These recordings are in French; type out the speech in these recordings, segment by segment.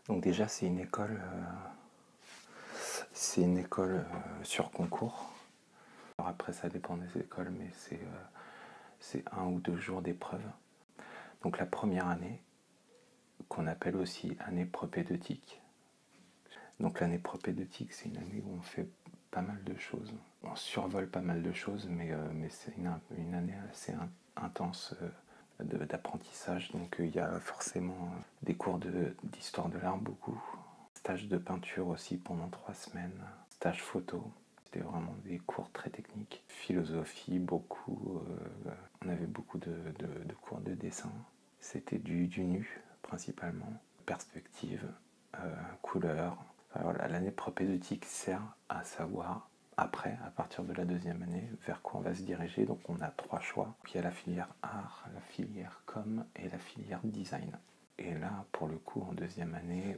Donc déjà, c'est une école sur concours. Alors après, ça dépend des écoles, mais c'est 1 ou 2 jours d'épreuve. Donc la première année, qu'on appelle aussi année propédeutique. Donc l'année propédeutique, c'est une année où on fait pas mal de choses. On survole pas mal de choses, mais c'est une année assez intense d'apprentissage. Donc il y a forcément des cours d'histoire de l'art, beaucoup. Stage de peinture aussi pendant 3 semaines. Stage photo. C'était vraiment des cours très techniques. Philosophie, beaucoup. On avait beaucoup de cours de dessin. C'était du nu, principalement. Perspective, couleur. Alors l'année propédeutique sert à savoir, après, à partir de la deuxième année, vers quoi on va se diriger. Donc on a 3 choix. Il y a la filière art, la filière com et la filière design. Et là, pour le coup, en deuxième année,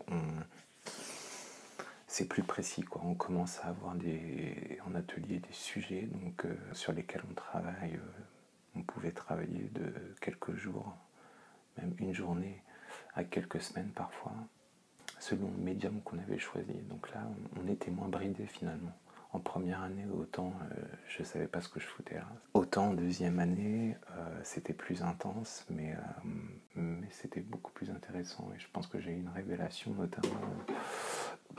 c'est plus précis, quoi. On commence à avoir en atelier des sujets donc, sur lesquels on travaille. On pouvait travailler de quelques jours, même une journée, à quelques semaines parfois, selon le médium qu'on avait choisi. Donc là, on était moins bridé finalement. En première année, autant je ne savais pas ce que je foutais là. Autant en deuxième année, c'était plus intense, mais c'était beaucoup plus intéressant. Et je pense que j'ai eu une révélation, notamment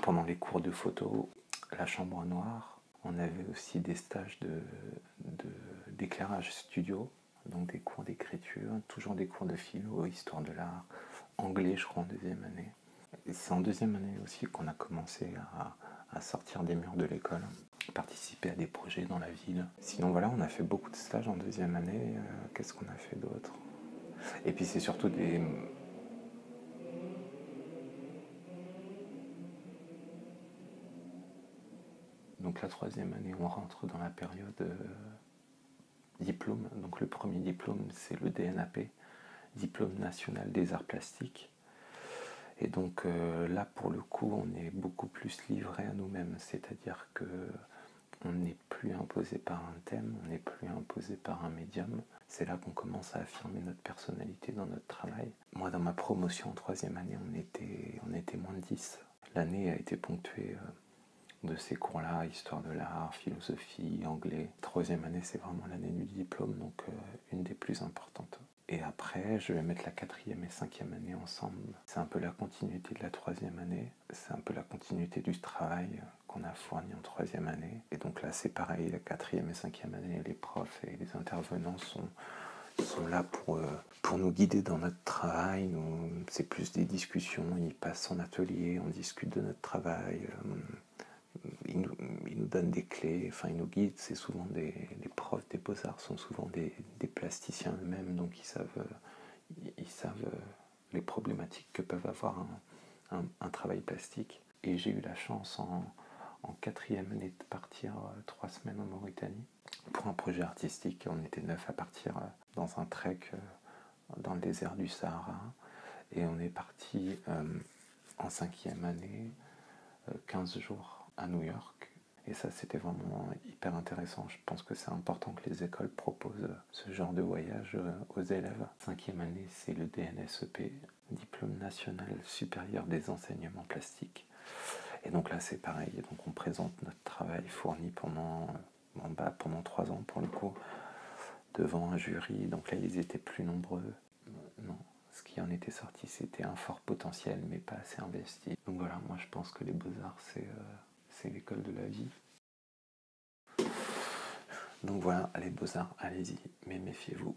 pendant les cours de photo, la chambre noire. On avait aussi des stages d'éclairage studio, donc des cours d'écriture, toujours des cours de philo, histoire de l'art, anglais, je crois, en deuxième année. Et c'est en deuxième année aussi qu'on a commencé à sortir des murs de l'école, participer à des projets dans la ville. Sinon voilà, on a fait beaucoup de stages en deuxième année. Qu'est-ce qu'on a fait d'autre? Et puis c'est surtout des... Donc la troisième année, on rentre dans la période diplôme. Donc le premier diplôme, c'est le DNAP, Diplôme National des Arts Plastiques. Et donc là, pour le coup, on est beaucoup plus livré à nous-mêmes, c'est-à-dire que on n'est plus imposé par un thème, on n'est plus imposé par un médium. C'est là qu'on commence à affirmer notre personnalité dans notre travail. Moi, dans ma promotion en troisième année, on était moins de 10. L'année a été ponctuée de ces cours-là, histoire de l'art, philosophie, anglais. Troisième année, c'est vraiment l'année du diplôme, donc une des plus importantes. Et après, je vais mettre la quatrième et cinquième année ensemble. C'est un peu la continuité de la troisième année. C'est un peu la continuité du travail qu'on a fourni en troisième année. Et donc là, c'est pareil, la quatrième et cinquième année, les profs et les intervenants sont là pour nous guider dans notre travail. C'est plus des discussions, ils passent en atelier, on discute de notre travail. Ils nous donnent des clés, enfin ils nous guident. C'est souvent les profs des beaux-arts sont souvent des plasticiens eux-mêmes, donc ils savent les problématiques que peuvent avoir un travail plastique. Et j'ai eu la chance en quatrième année de partir 3 semaines en Mauritanie pour un projet artistique. On était 9 à partir dans un trek dans le désert du Sahara, et on est parti en cinquième année 15 jours à New York. Et ça, c'était vraiment hyper intéressant. Je pense que c'est important que les écoles proposent ce genre de voyage aux élèves. Cinquième année, c'est le DNSEP, Diplôme National Supérieur des Enseignements Plastiques. Et donc là, c'est pareil. Donc on présente notre travail fourni pendant 3 ans pour le coup, devant un jury. Donc là, ils étaient plus nombreux. Non, ce qui en était sorti, c'était un fort potentiel, mais pas assez investi. Donc voilà, moi je pense que les beaux-arts, c'est l'école de la vie. Donc voilà, les beaux-arts, allez-y, mais méfiez-vous.